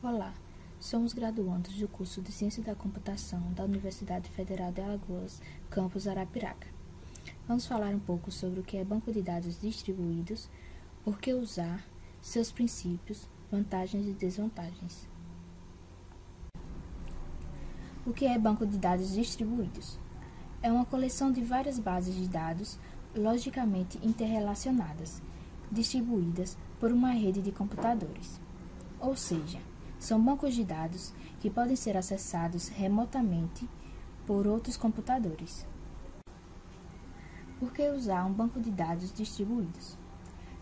Olá, somos graduandos do curso de Ciência da Computação da Universidade Federal de Alagoas, campus Arapiraca. Vamos falar um pouco sobre o que é banco de dados distribuídos, por que usar, seus princípios, vantagens e desvantagens. O que é banco de dados distribuídos? É uma coleção de várias bases de dados logicamente interrelacionadas, distribuídas por uma rede de computadores. Ou seja, são bancos de dados que podem ser acessados remotamente por outros computadores. Por que usar um banco de dados distribuídos?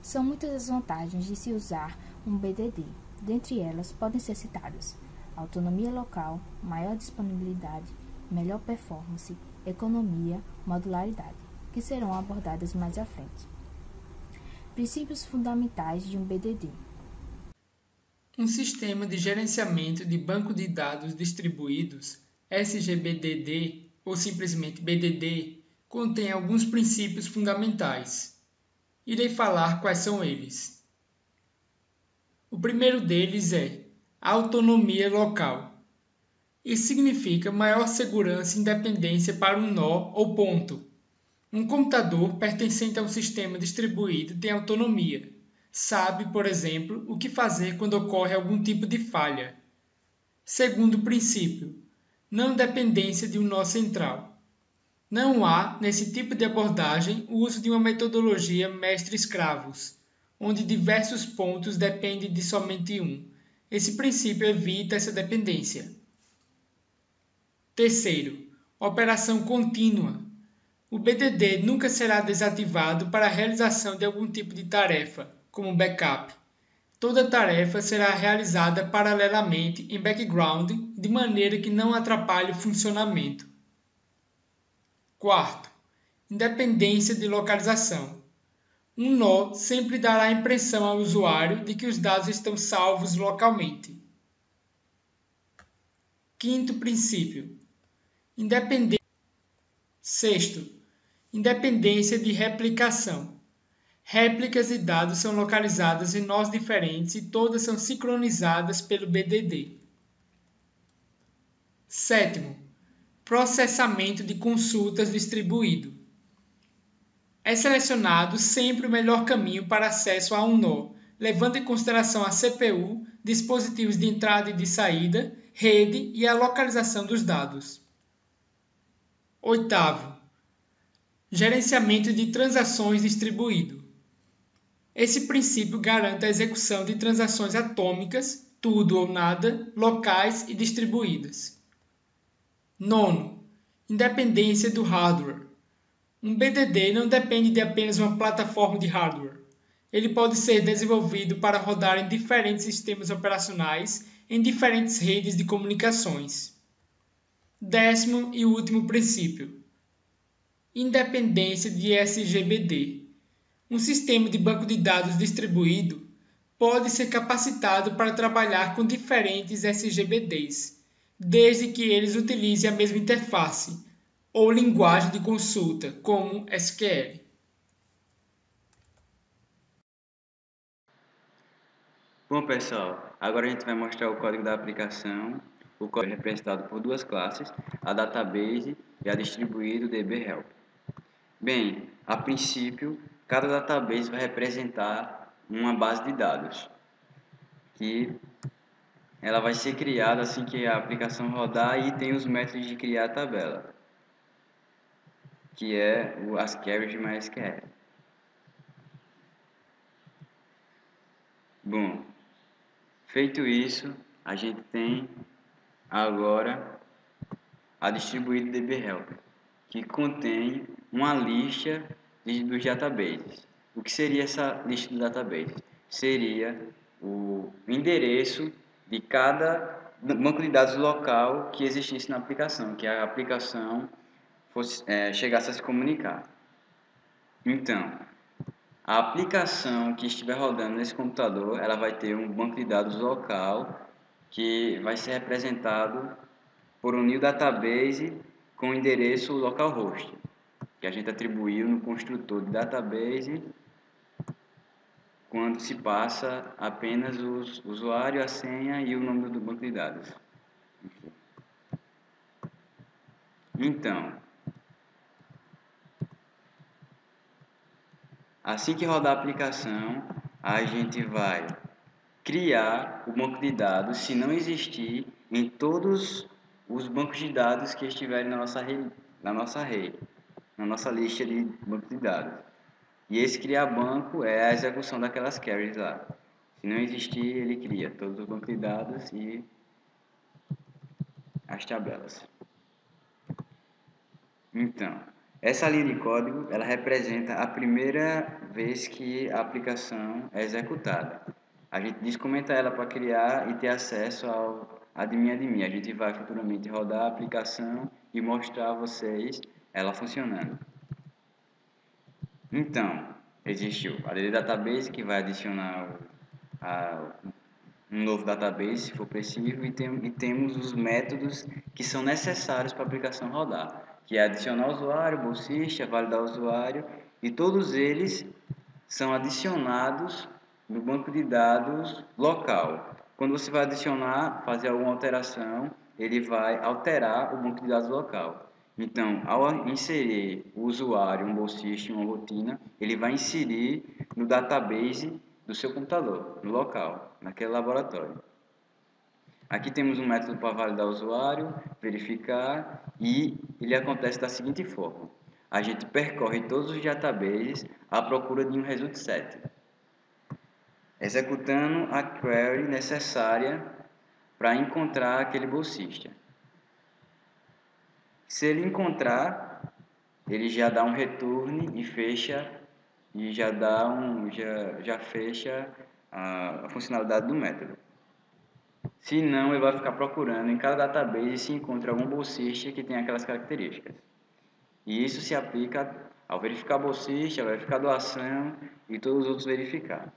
São muitas as vantagens de se usar um BDD. Dentre elas, podem ser citadas autonomia local, maior disponibilidade, melhor performance, economia, modularidade, que serão abordadas mais à frente. Princípios fundamentais de um BDD. Um sistema de gerenciamento de banco de dados distribuídos, SGBDD, ou simplesmente BDD, contém alguns princípios fundamentais. Irei falar quais são eles. O primeiro deles é a autonomia local. Isso significa maior segurança e independência para um nó ou ponto. Um computador pertencente a um sistema distribuído tem autonomia. Sabe, por exemplo, o que fazer quando ocorre algum tipo de falha. Segundo princípio, não dependência de um nó central. Não há, nesse tipo de abordagem, o uso de uma metodologia mestre-escravos, onde diversos pontos dependem de somente um. Esse princípio evita essa dependência. Terceiro, operação contínua. O BDD nunca será desativado para a realização de algum tipo de tarefa, como backup. Toda tarefa será realizada paralelamente em background, de maneira que não atrapalhe o funcionamento. Quarto, independência de localização. Um nó sempre dará a impressão ao usuário de que os dados estão salvos localmente. Quinto princípio, independência. Sexto, independência de replicação. Réplicas de dados são localizadas em nós diferentes e todas são sincronizadas pelo BDD. Sétimo, processamento de consultas distribuído. É selecionado sempre o melhor caminho para acesso a um nó, levando em consideração a CPU, dispositivos de entrada e de saída, rede e a localização dos dados. Oitavo, gerenciamento de transações distribuído. Esse princípio garante a execução de transações atômicas, tudo ou nada, locais e distribuídas. Nono, independência do hardware. Um BDD não depende de apenas uma plataforma de hardware. Ele pode ser desenvolvido para rodar em diferentes sistemas operacionais em diferentes redes de comunicações. Décimo e último princípio, independência de SGBD. Um sistema de banco de dados distribuído pode ser capacitado para trabalhar com diferentes SGBDs, desde que eles utilizem a mesma interface ou linguagem de consulta, como SQL. Bom, pessoal, agora a gente vai mostrar o código da aplicação. O código é representado por duas classes, a database e a distribuído DB-help. Bem, a princípio, cada database vai representar uma base de dados, que ela vai ser criada assim que a aplicação rodar, e tem os métodos de criar a tabela, que é o asquarry de MySQL. Bom, feito isso, a gente tem agora a distribuído DB-help, que contém uma lista dos databases. O que seria essa lista de databases? Seria o endereço de cada banco de dados local que existisse na aplicação, que a aplicação chegasse a se comunicar. Então, a aplicação que estiver rodando nesse computador, ela vai ter um banco de dados local que vai ser representado por um new database com o endereço localhost, que a gente atribuiu no construtor de database quando se passa apenas o usuário, a senha e o nome do banco de dados. Então, assim que rodar a aplicação, a gente vai criar o banco de dados, se não existir, em todos os bancos de dados que estiverem na nossa rede, na nossa lista de banco de dados. E esse criar banco é a execução daquelas queries lá. Se não existir, ele cria todos os bancos de dados e as tabelas. Então, essa linha de código, ela representa a primeira vez que a aplicação é executada. A gente descomenta ela para criar e ter acesso ao admin. A gente vai futuramente rodar a aplicação e mostrar a vocês ela funcionando. Então, existe a DD Database, que vai adicionar um novo database, se for preciso, e temos os métodos que são necessários para a aplicação rodar, que é adicionar usuário, bolsista, validar usuário, e todos eles são adicionados no banco de dados local. Quando você vai adicionar, fazer alguma alteração, ele vai alterar o banco de dados local. Então, ao inserir o usuário, um bolsista e uma rotina, ele vai inserir no database do seu computador, no local, naquele laboratório. Aqui temos um método para validar o usuário, verificar, e ele acontece da seguinte forma. A gente percorre todos os databases à procura de um result set, executando a query necessária para encontrar aquele bolsista. Se ele encontrar, ele já dá um return e fecha, e já fecha a funcionalidade do método. Se não, ele vai ficar procurando em cada database se encontra algum bolsista que tem aquelas características. E isso se aplica ao verificar bolsista, ao verificar doação e todos os outros verificar.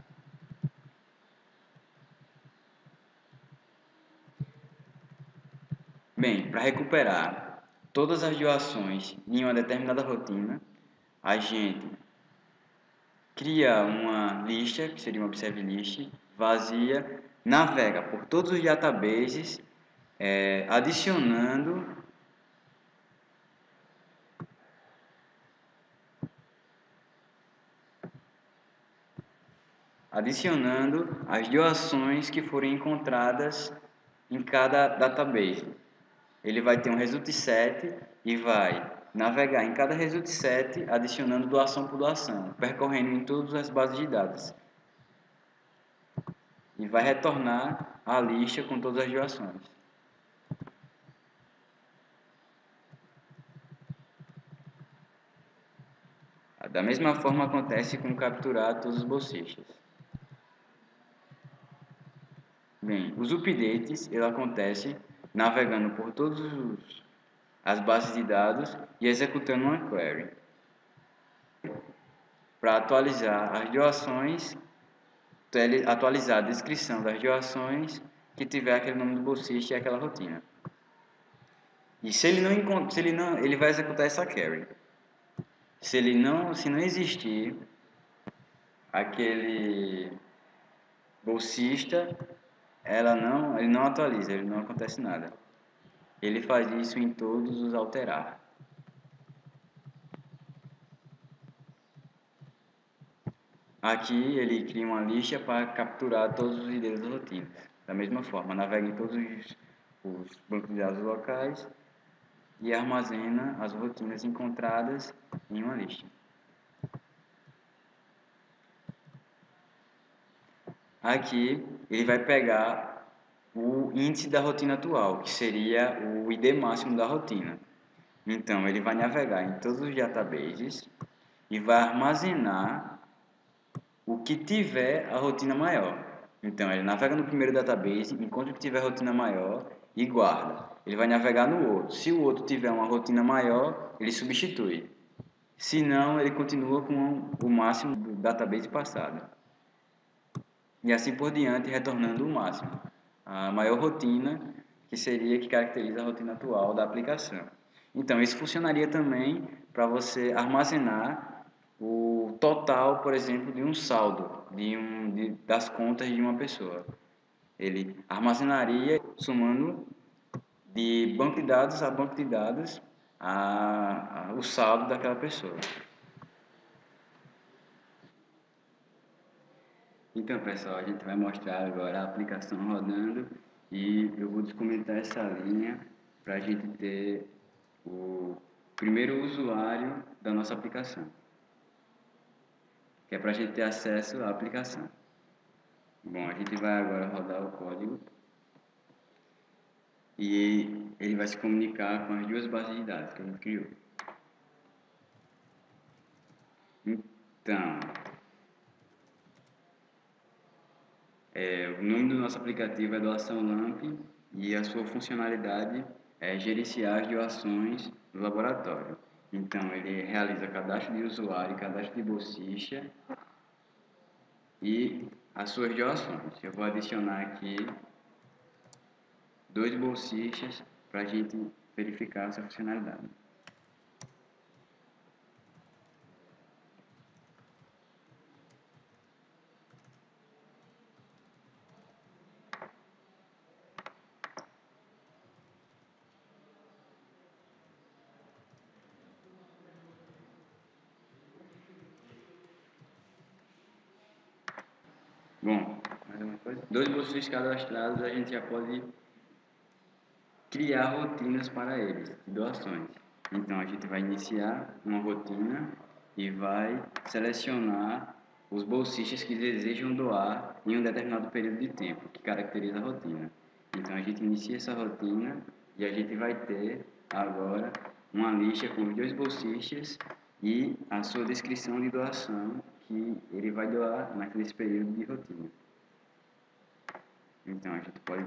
Bem, para recuperar todas as doações em uma determinada rotina, a gente cria uma lista, que seria uma observe list, vazia, navega por todos os databases, adicionando as doações que forem encontradas em cada database. Ele vai ter um result set e vai navegar em cada result set, adicionando doação por doação, percorrendo em todas as bases de dados. E vai retornar a lista com todas as doações. Da mesma forma acontece com capturar todos os bolsistas. Bem, os updates, ele acontece navegando por todas as bases de dados e executando uma query para atualizar as doações, atualizar a descrição das doações que tiver aquele nome do bolsista e aquela rotina. E se ele não, ele vai executar essa query. Se não existir aquele bolsista, ele não atualiza, ele não acontece nada. Ele faz isso em todos os alterar. Aqui ele cria uma lista para capturar todos os IDs das rotinas. Da mesma forma, navega em todos os bancos de dados locais e armazena as rotinas encontradas em uma lista. Aqui ele vai pegar o índice da rotina atual, que seria o ID máximo da rotina. Então ele vai navegar em todos os databases e vai armazenar o que tiver a rotina maior. Então ele navega no primeiro database, encontra o que tiver a rotina maior e guarda. Ele vai navegar no outro. Se o outro tiver uma rotina maior, ele substitui. Se não, ele continua com o máximo do database passado. E assim por diante, retornando o máximo. A maior rotina, que caracteriza a rotina atual da aplicação. Então, isso funcionaria também para você armazenar o total, por exemplo, de um saldo das contas de uma pessoa. Ele armazenaria somando de banco de dados a banco de dados o saldo daquela pessoa. Então, pessoal, a gente vai mostrar agora a aplicação rodando e eu vou descomentar essa linha para a gente ter o primeiro usuário da nossa aplicação, que é para a gente ter acesso à aplicação. Bom, a gente vai agora rodar o código e ele vai se comunicar com as duas bases de dados que a gente criou. Então, o nome do nosso aplicativo é Doação LAMP e a sua funcionalidade é gerenciar as doações do laboratório. Então, ele realiza cadastro de usuário, cadastro de bolsista e as suas doações. Eu vou adicionar aqui 2 bolsistas para a gente verificar essa funcionalidade. Bom, mais uma coisa. 2 bolsistas cadastrados, a gente já pode criar rotinas para eles, de doações. Então, a gente vai iniciar uma rotina e vai selecionar os bolsistas que desejam doar em um determinado período de tempo, que caracteriza a rotina. Então, a gente inicia essa rotina e a gente vai ter agora uma lista com os 2 bolsistas e a sua descrição de doação que ele vai doar naquele período de rotina. Então, a gente pode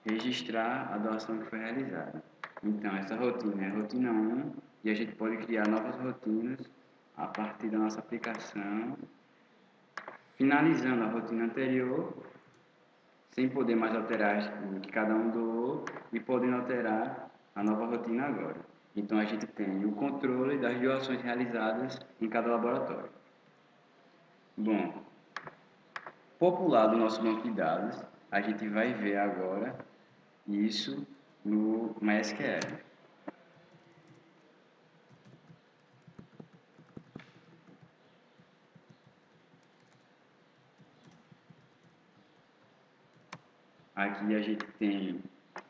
registrar a doação que foi realizada. Então, essa rotina é a rotina 1 e a gente pode criar novas rotinas a partir da nossa aplicação, finalizando a rotina anterior, sem poder mais alterar o que cada um doou e podendo alterar a nova rotina agora. Então, a gente tem o controle das doações realizadas em cada laboratório. Bom, populado o nosso banco de dados, a gente vai ver agora isso no MySQL. Aqui a gente tem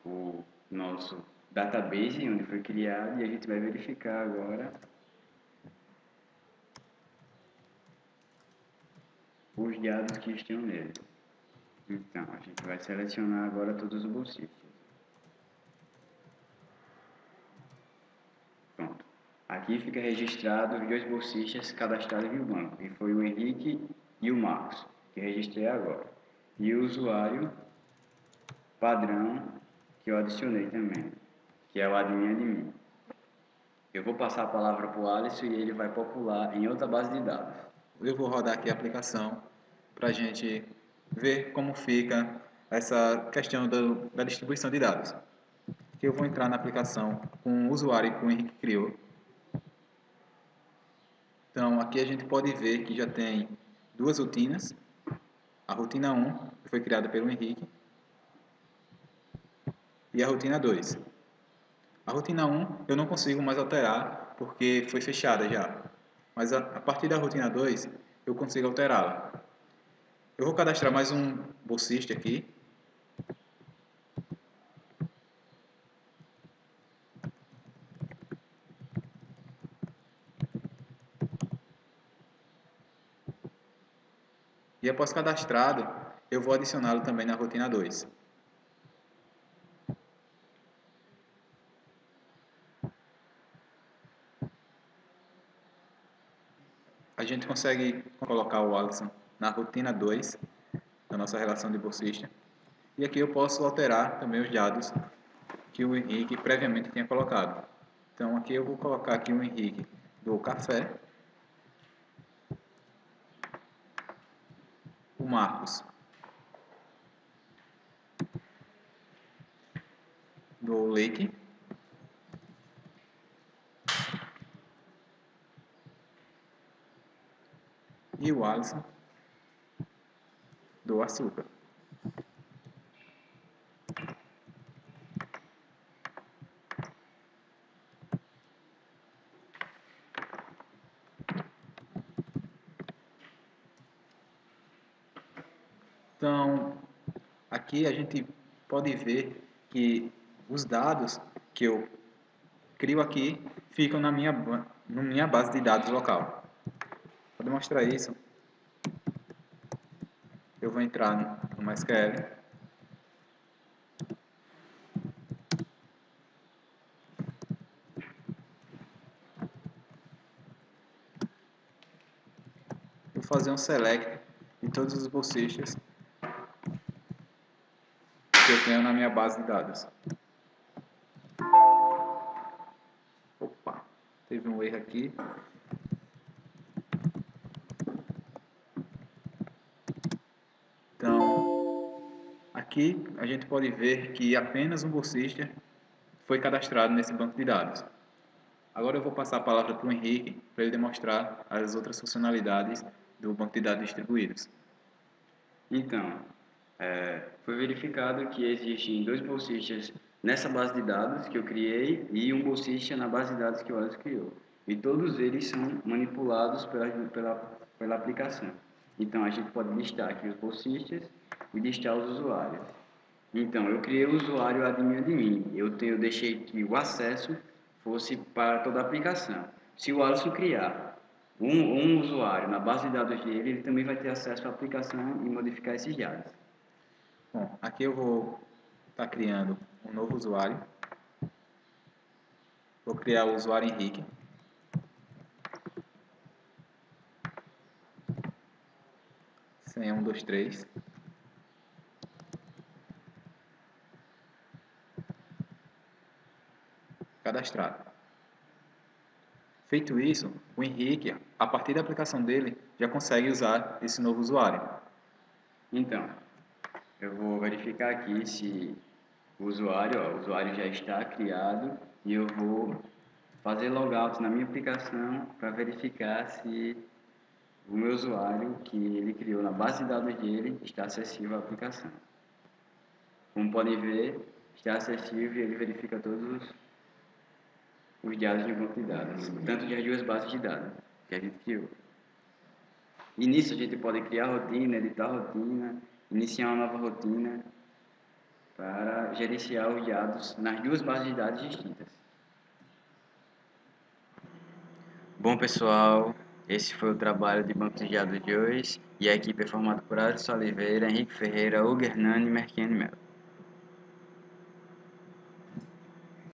o nosso database, onde foi criado, e a gente vai verificar agora os dados que estão nele. Então, a gente vai selecionar agora todos os bolsistas. Pronto. Aqui fica registrado os 2 bolsistas cadastrados no banco, e foi o Henrique e o Marcos, que registrei agora. E o usuário padrão que eu adicionei também, que é o admin. Eu vou passar a palavra para o Alisson e ele vai popular em outra base de dados. Eu vou rodar aqui a aplicação para a gente ver como fica essa questão da distribuição de dados. Eu vou entrar na aplicação com o usuário que o Henrique criou. Então, aqui a gente pode ver que já tem 2 rotinas. A rotina 1, que foi criada pelo Henrique, e a rotina 2. A rotina 1 eu não consigo mais alterar porque foi fechada já. Mas a partir da rotina 2 eu consigo alterá-la. Eu vou cadastrar mais um bolsista aqui. E após cadastrado, eu vou adicioná-lo também na rotina 2. A gente consegue colocar o Alisson na rotina 2 da nossa relação de bolsista. E aqui eu posso alterar também os dados que o Henrique previamente tinha colocado. Então aqui eu vou colocar aqui o Henrique do café, o Marcos do leite e o Alisson do açúcar. Então, aqui a gente pode ver que os dados que eu crio aqui ficam na minha base de dados local. Para demonstrar isso, eu vou entrar no MySQL. Vou fazer um select de todos os bolsistas que eu tenho na minha base de dados. Opa, teve um erro aqui. Então, aqui a gente pode ver que apenas um bolsista foi cadastrado nesse banco de dados. Agora eu vou passar a palavra para o Henrique para ele demonstrar as outras funcionalidades do banco de dados distribuídos. Então, foi verificado que existem 2 bolsistas nessa base de dados que eu criei e um bolsista na base de dados que o Alisson criou. E todos eles são manipulados pela aplicação. Então, a gente pode listar aqui os bolsistas e listar os usuários. Então, eu criei o usuário admin. Eu deixei que o acesso fosse para toda a aplicação. Se o Alisson criar um usuário na base de dados dele, ele também vai ter acesso à aplicação e modificar esses dados. Bom, aqui eu vou estar criando um novo usuário. Vou criar o usuário Henrique. Senha 123. Cadastrado. Feito isso, o Henrique, a partir da aplicação dele, já consegue usar esse novo usuário. Então, eu vou verificar aqui se o usuário já está criado e eu vou fazer logout na minha aplicação para verificar se o meu usuário que ele criou na base de dados dele está acessível à aplicação. Como podem ver, está acessível e ele verifica todos os dados de banco de dados, tanto das 2 bases de dados que a gente criou. E nisso a gente pode criar rotina, editar rotina, iniciar uma nova rotina para gerenciar os dados nas 2 bases de dados distintas. Bom, pessoal, esse foi o trabalho de banco de dados de hoje e a equipe é formada por Alisson Oliveira, Henrique Ferreira, Hugo Hernani e Merquiane Melo.